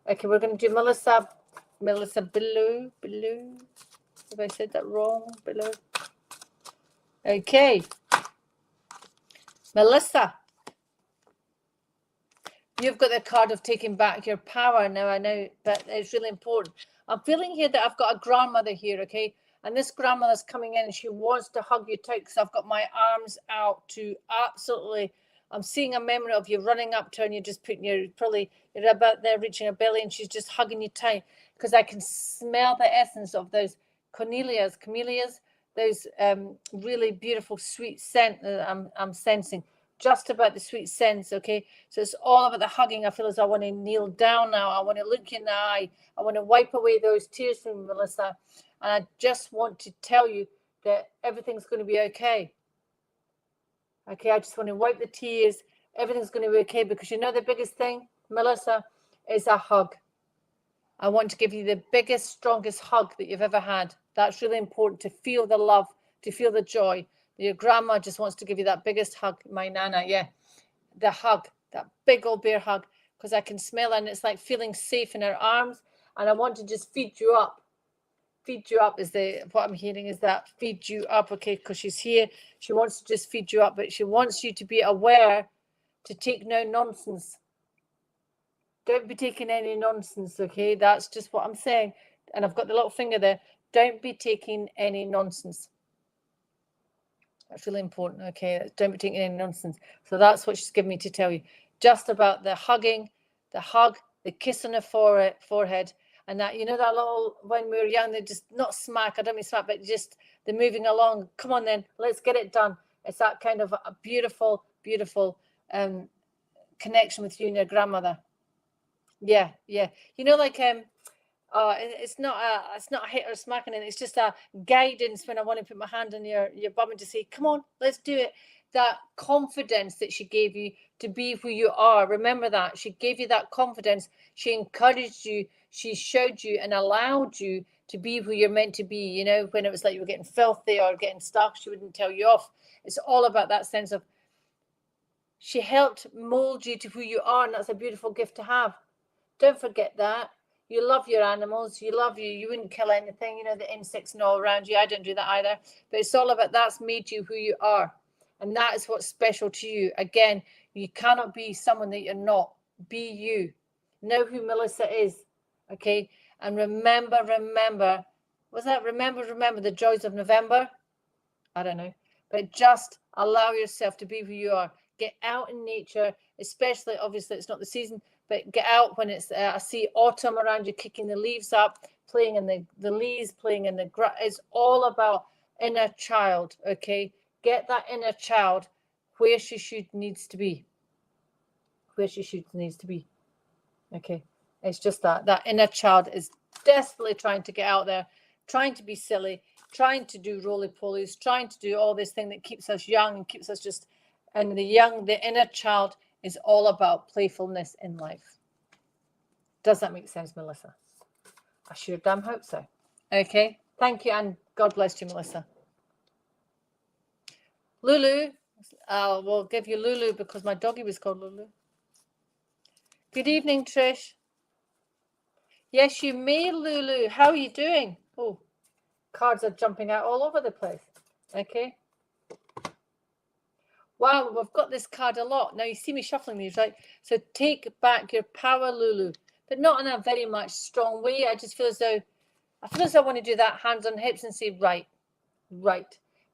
Okay, we're going to do Melissa below. Have I said that wrong? Below. Okay. Melissa. You've got the card of taking back your power now. I know, but it's really important. I'm feeling here that I've got a grandmother here, okay? And this grandmother's coming in and she wants to hug you tight, because I've got my arms out to absolutely, I'm seeing a memory of you running up to her and you're just putting you're about there reaching her belly, and she's just hugging you tight, because I can smell the essence of those camellias, those really beautiful sweet scent that I'm sensing. Just about the sweet sense, okay? So it's all about the hugging. I feel as I want to kneel down now. I want to look you in the eye. I want to wipe away those tears from you, Melissa. And I just want to tell you that everything's going to be okay. Okay, I just want to wipe the tears. Everything's going to be okay, because you know the biggest thing, Melissa, is a hug. I want to give you the biggest, strongest hug that you've ever had. That's really important, to feel the love, to feel the joy. Your grandma just wants to give you that biggest hug, my nana, yeah. The hug, that big old bear hug, because I can smell it, and it's like feeling safe in her arms, and I want to just feed you up. Feed you up is what I'm hearing, is that feed you up, okay, because she's here. She wants to just feed you up, but she wants you to be aware to take no nonsense. Don't be taking any nonsense, okay? That's just what I'm saying. And I've got the little finger there. Don't be taking any nonsense. That's really important, okay? Don't be taking any nonsense. So that's what she's given me to tell you. Just about the hugging, the hug, the kiss on the forehead, and that, you know, that little, when we were young, they just, not smack, I don't mean smack, but just the moving along. Come on then, let's get it done. It's that kind of a beautiful, beautiful connection with you and your grandmother. Yeah, yeah. You know, like it's not a hit or smacking it. It's just a guidance when I want to put my hand on your bum and to say, come on, let's do it. That confidence that she gave you to be who you are. Remember that. She gave you that confidence. She encouraged you. She showed you and allowed you to be who you're meant to be. You know, when it was like you were getting filthy or getting stuck, she wouldn't tell you off. It's all about that sense of, she helped mold you to who you are, and that's a beautiful gift to have. Don't forget that. You love your animals. You love you. You wouldn't kill anything. You know, the insects and all around you. I don't do that either. But it's all about, that's made you who you are. And that is what's special to you. Again, you cannot be someone that you're not. Be you. Know who Melissa is. Okay? And remember, was that remember the joys of November? I don't know. But just allow yourself to be who you are. Get out in nature, especially, obviously, it's not the season, but get out when it's, I see autumn around you, kicking the leaves up, playing in the leaves, playing in the grass. It's all about inner child, okay? Get that inner child where she needs to be. Where she needs to be, okay? It's just that inner child is desperately trying to get out there, trying to be silly, trying to do roly-polies, trying to do all this thing that keeps us young and keeps us just, and the inner child is all about playfulness in life. Does that make sense, Melissa? I sure damn hope so. Okay, thank you, and God bless you, Melissa. Lulu, we'll give you Lulu because my doggy was called Lulu. Good evening, Trish. Yes, you may, Lulu. How are you doing? Oh, cards are jumping out all over the place. Okay. Wow, we've got this card a lot. Now, you see me shuffling these, right? So take back your power, Lulu, but not in a very much strong way. I just feel as though I want to do that hands on hips and say, right.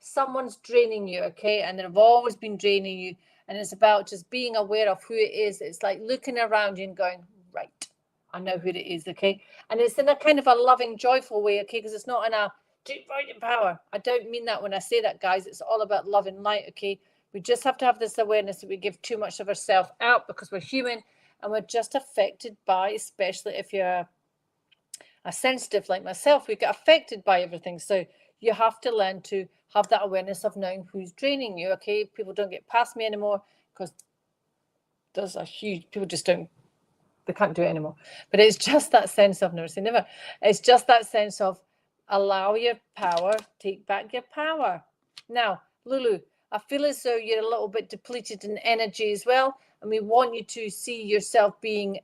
Someone's draining you, okay? And they've always been draining you. And it's about just being aware of who it is. It's like looking around you and going, right, I know who it is, okay? And it's in a kind of a loving, joyful way, okay? Because it's not in a deep right in power. I don't mean that when I say that, guys. It's all about love and light, okay? We just have to have this awareness that we give too much of ourselves out because we're human and we're just affected by, especially if you're a sensitive like myself, we get affected by everything. So you have to learn to have that awareness of knowing who's draining you, okay? People don't get past me anymore because there's a huge, people just don't, they can't do it anymore. But it's just that sense of, never say never, it's just that sense of allow your power, take back your power. Now, Lulu, I feel as though you're a little bit depleted in energy as well. And we want you to see yourself being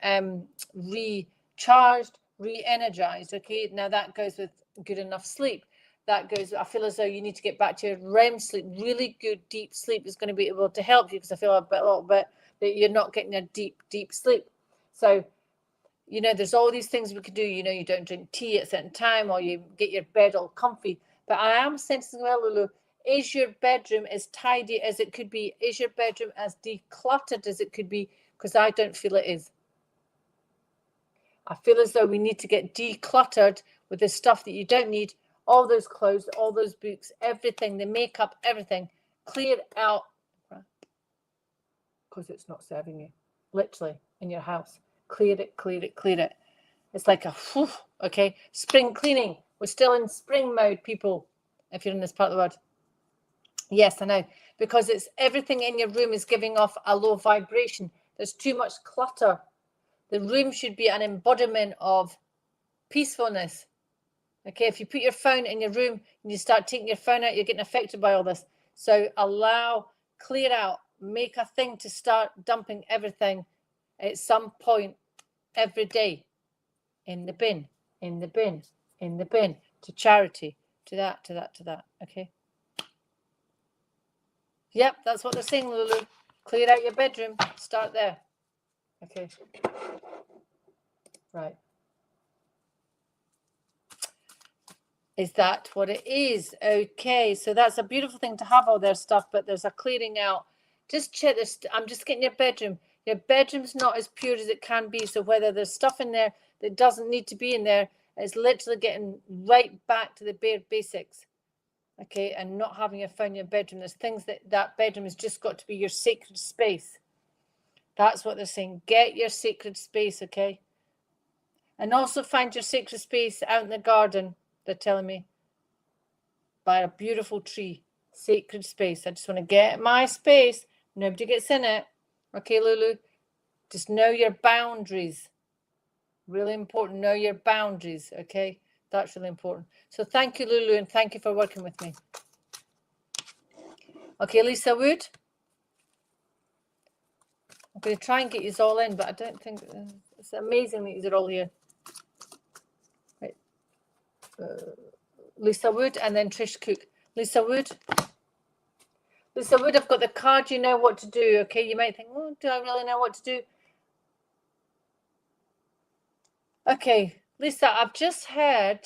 recharged, re-energized, okay? Now that goes with good enough sleep. That goes, I feel as though you need to get back to your REM sleep. Really good deep sleep is going to be able to help you because I feel a little bit that you're not getting a deep sleep. So, you know, there's all these things we could do. You know, you don't drink tea at a certain time or you get your bed all comfy. But I am sensing, well, Lulu, is your bedroom as tidy as it could be? Is your bedroom as decluttered as it could be? Because I don't feel it is. I feel as though we need to get decluttered with the stuff that you don't need. All those clothes, all those books, everything, the makeup, everything. Clear it out because it's not serving you. Literally, in your house. Clear it. It's like a whew, okay? Spring cleaning. We're still in spring mode, people, if you're in this part of the world. Yes, I know. Because it's everything in your room is giving off a low vibration. There's too much clutter. The room should be an embodiment of peacefulness. Okay, if you put your phone in your room and you start taking your phone out, you're getting affected by all this. So allow, clear out, make a thing to start dumping everything at some point every day in the bin, to charity, to that. Okay. Yep, that's what they're saying, Lulu. Clear out your bedroom. Start there. Okay. Right. Is that what it is? Okay, so that's a beautiful thing to have all their stuff, but there's a clearing out. Just check this. I'm just getting your bedroom. Your bedroom's not as pure as it can be. So whether there's stuff in there that doesn't need to be in there, it's literally getting right back to the bare basics. Okay, and not having your phone in your bedroom. There's things that bedroom has just got to be your sacred space. That's what they're saying. Get your sacred space, okay? And also find your sacred space out in the garden. They're telling me, by a beautiful tree, sacred space. I just want to get my space. Nobody gets in it. Okay, Lulu, just know your boundaries. Really important. Know your boundaries. Okay, that's really important. So thank you, Lulu, and thank you for working with me. Okay, Lisa Wood. I'm going to try and get you all in, but I don't think it's amazing that you're all here. Right. Lisa Wood and then Trish Cook. Lisa Wood, I've got the card. You know what to do, okay? You might think, oh, do I really know what to do? Okay, Lisa, I've just heard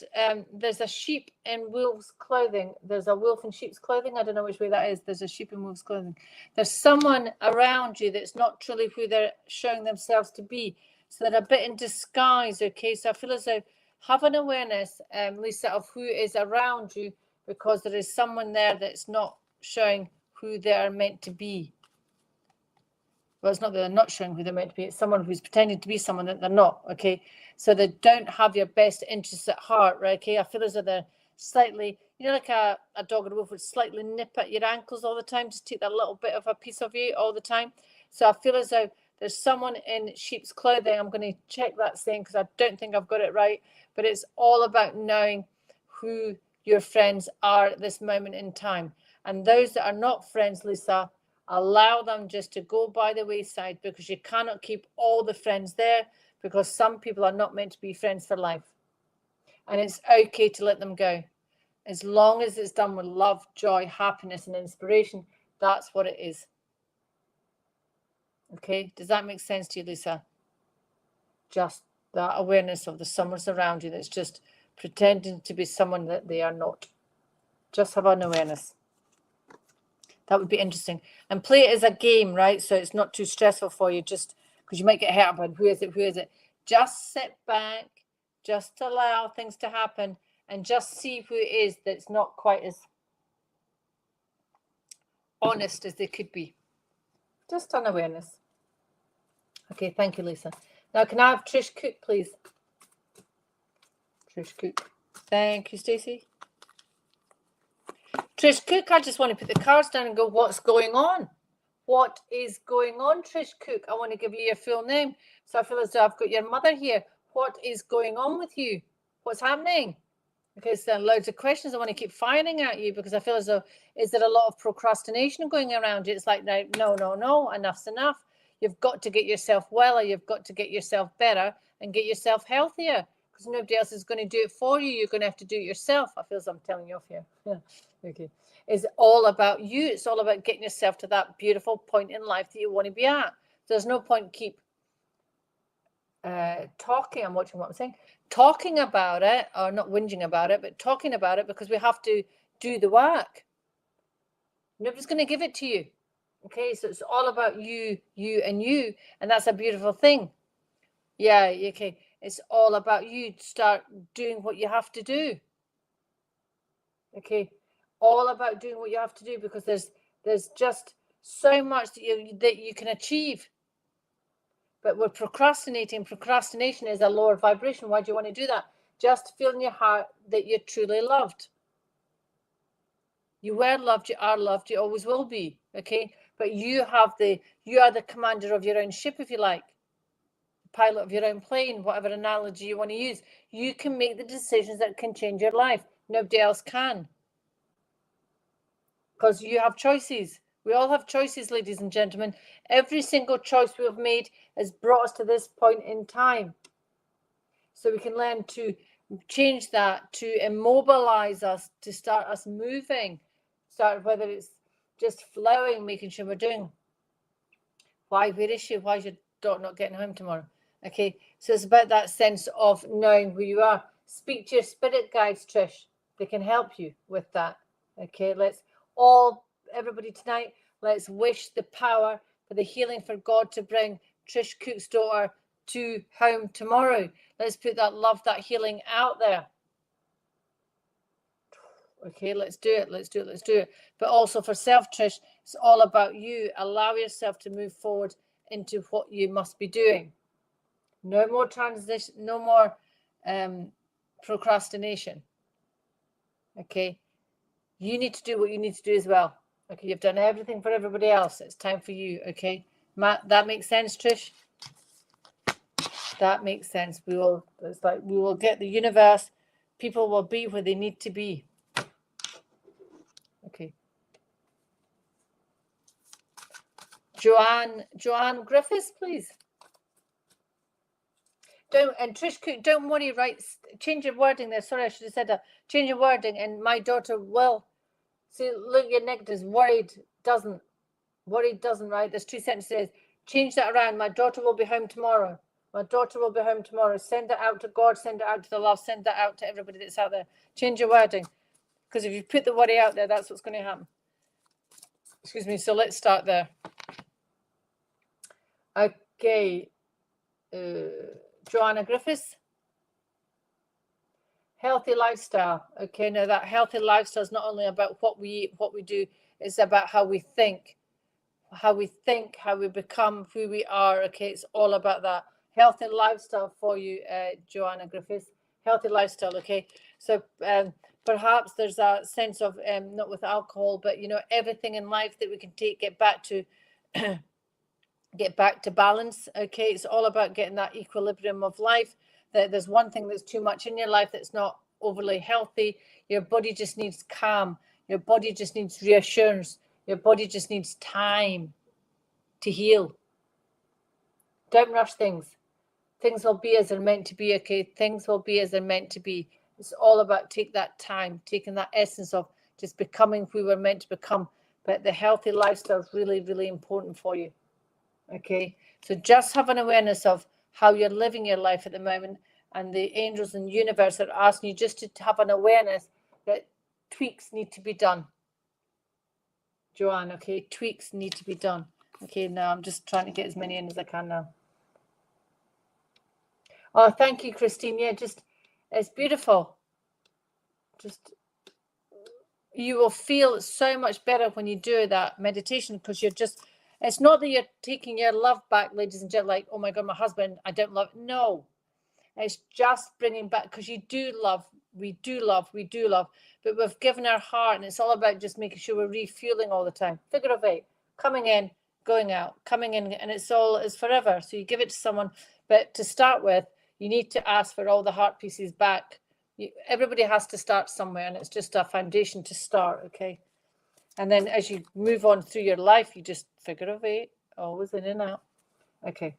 there's a sheep in wolf's clothing. There's a wolf in sheep's clothing. I don't know which way that is. There's a sheep in wolf's clothing. There's someone around you that's not truly who they're showing themselves to be. So they're a bit in disguise, okay? So I feel as though have an awareness, Lisa, of who is around you, because there is someone there that's not showing who they're meant to be. Well, it's not that they're not showing who they're meant to be. It's someone who's pretending to be someone that they're not, okay? So they don't have your best interests at heart, right, okay? I feel as though they're slightly, you know, like a dog or a wolf would slightly nip at your ankles all the time, just take that little bit of a piece of you all the time. So I feel as though There's someone in sheep's clothing. I'm going to check that saying because I don't think I've got it right. But it's all about knowing who your friends are at this moment in time. And those that are not friends, Lisa, allow them just to go by the wayside, because you cannot keep all the friends there, because some people are not meant to be friends for life. And it's okay to let them go. As long as it's done with love, joy, happiness, and inspiration, that's what it is. Okay, does that make sense to you, Lisa? Just that awareness of the someone around you that's just pretending to be someone that they are not. Just have an awareness. That would be interesting. And play it as a game, right? So it's not too stressful for you, just because you might get hurt by who is it, who is it. Just sit back, just allow things to happen, and just see who it is that's not quite as honest as they could be. Just an awareness. Okay, thank you, Lisa. Now, can I have Trish Cook, please? Trish Cook. Thank you, Stacey. Trish Cook, I just want to put the cards down and go, what's going on? What is going on, Trish Cook? I want to give you your full name. So I feel as though I've got your mother here. What is going on with you? What's happening? Because there are loads of questions I want to keep firing at you, because I feel as though, is there a lot of procrastination going around you? It's like, no, enough's enough. You've got to get yourself well, or you've got to get yourself better and get yourself healthier, because nobody else is going to do it for you. You're going to have to do it yourself. I feel as I'm telling you off here. Yeah. Okay. It's all about you. It's all about getting yourself to that beautiful point in life that you want to be at. There's no point keep talking. I'm watching what I'm saying. Talking about it, or not whinging about it, but talking about it, because we have to do the work. Nobody's going to give it to you. Okay, so it's all about you, and that's a beautiful thing. Yeah, okay. It's all about you. Start doing what you have to do. Okay, all about doing what you have to do, because there's just so much that you can achieve. But we're procrastinating. Procrastination is a lower vibration. Why do you want to do that? Just feel in your heart that you're truly loved. You were loved, you are loved, you always will be. Okay, but you are the commander of your own ship, if you like, the pilot of your own plane, whatever analogy you want to use. You can make the decisions that can change your life. Nobody else can, because you have choices. We all have choices, ladies and gentlemen. Every single choice we have made has brought us to this point in time. So we can learn to change that, to immobilize us, to start us moving. Start, whether it's just flowing, making sure we're doing. Why? Where is she? Why is your daughter not getting home tomorrow? Okay, so it's about that sense of knowing who you are. Speak to your spirit guides, Trish. They can help you with that. Okay, everybody tonight, let's wish the power for the healing, for God to bring Trish Cook's daughter to home tomorrow. Let's put that love, that healing out there. Okay, let's do it. But also for self, Trish, it's all about you. Allow yourself to move forward into what you must be doing. No more transition, no more procrastination. Okay, you need to do what you need to do as well. Okay, you've done everything for everybody else. It's time for you. Okay, Matt, that makes sense, Trish? That makes sense. We will get the universe. People will be where they need to be. Okay. Joanne Griffiths, please. Trish Cook, don't worry, right? Change your wording there. Sorry, I should have said that. Change your wording, and my daughter will. See, look, your negatives. Worried doesn't, right? There's two sentences. Change that around. My daughter will be home tomorrow. My daughter will be home tomorrow. Send it out to God. Send it out to the love. Send that out to everybody that's out there. Change your wording. Because if you put the worry out there, that's what's going to happen. Excuse me. So let's start there. Okay. Joanna Griffiths. Healthy lifestyle. Okay, now that healthy lifestyle is not only about what we eat, what we do, it's about how we think, how we become who we are. Okay, it's all about that. Healthy lifestyle for you, Joanna Griffiths. Healthy lifestyle, okay? So perhaps there's a sense of, not with alcohol, but, everything in life that we can get back to get back to balance. Okay, it's all about getting that equilibrium of life. That there's one thing that's too much in your life that's not overly healthy. Your body just needs calm. Your body just needs reassurance. Your body just needs time to heal. Don't rush things. Things will be as they're meant to be. Okay, things will be as they're meant to be. It's all about take that time, taking that essence of just becoming who we're meant to become. But the healthy lifestyle is really, really important for you. Okay, so just have an awareness of how you're living your life at the moment, and the angels and the universe are asking you just to have an awareness that tweaks need to be done. Joanne, okay, tweaks need to be done. Okay, now I'm just trying to get as many in as I can now. Oh, thank you, Christine. Yeah, just it's beautiful. Just you will feel so much better when you do that meditation, because you're just, it's not that you're taking your love back, ladies and gentlemen, like, oh my God, my husband, I don't love. No, it's just bringing back, because you do love, we do love, but we've given our heart, and it's all about just making sure we're refueling all the time. Figure of 8, coming in, going out, coming in, and it's forever. So you give it to someone, but to start with, you need to ask for all the heart pieces back. Everybody has to start somewhere, and it's just a foundation to start, okay? And then as you move on through your life, you just figure of 8, always in and out. Okay.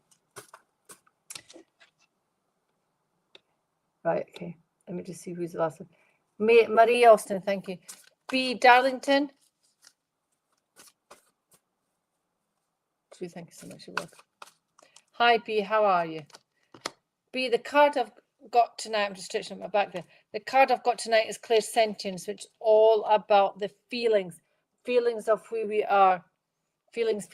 Right, okay. Let me just see who's the last one. Marie Austin, thank you. B. Darlington. Thank you so much. Hi, B. How are you? B. The card I've got tonight, I'm just stretching my back there. The card I've got tonight is clairsentience, which is all about the feelings of who we are. Feelings.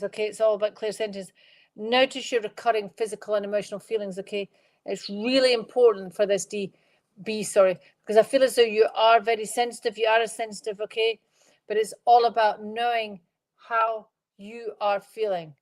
Okay, it's all about clairsentience. Notice your recurring physical and emotional feelings. Okay, it's really important for this because I feel as though you are very sensitive. You are sensitive, okay, but it's all about knowing how you are feeling.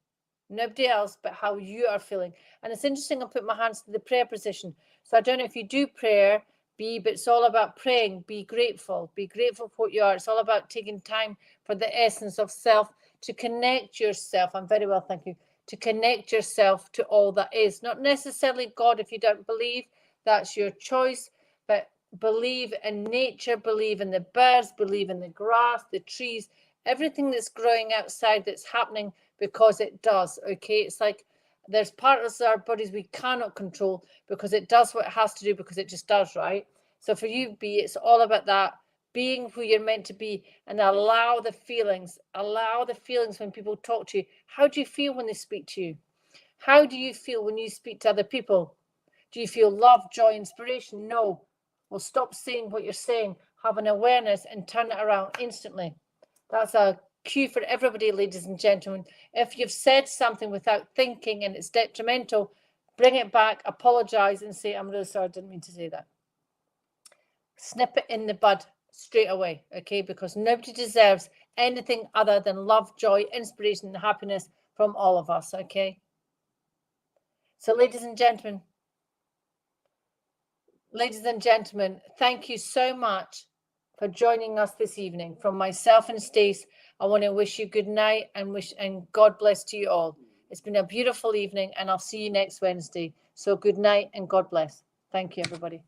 Nobody else, but how you are feeling. And it's interesting, I'll put my hands to the prayer position. So I don't know if you do prayer, but it's all about praying. Be grateful for what you are. It's all about taking time for the essence of self, to connect yourself. I'm very well, thank you. To connect yourself to all that is. Not necessarily God, if you don't believe, that's your choice, but believe in nature, believe in the birds, believe in the grass, the trees, everything that's growing outside that's happening, because it does, okay? It's like there's parts of our bodies we cannot control, because it does what it has to do, because it just does, right? So for you, B, it's all about that, being who you're meant to be, and allow the feelings when people talk to you. How do you feel when they speak to you? How do you feel when you speak to other people? Do you feel love, joy, inspiration? No. Well, stop saying what you're saying. Have an awareness and turn it around instantly. That's a cue for everybody, ladies and gentlemen. If you've said something without thinking and it's detrimental, bring it back, apologize, and say, I'm really sorry, I didn't mean to say that. Snip it in the bud straight away, okay? Because nobody deserves anything other than love, joy, inspiration, and happiness from all of us, okay? So, ladies and gentlemen, thank you so much for joining us this evening. From myself and Stace, I want to wish you good night and God bless to you all. It's been a beautiful evening, and I'll see you next Wednesday. So good night and God bless. Thank you, everybody.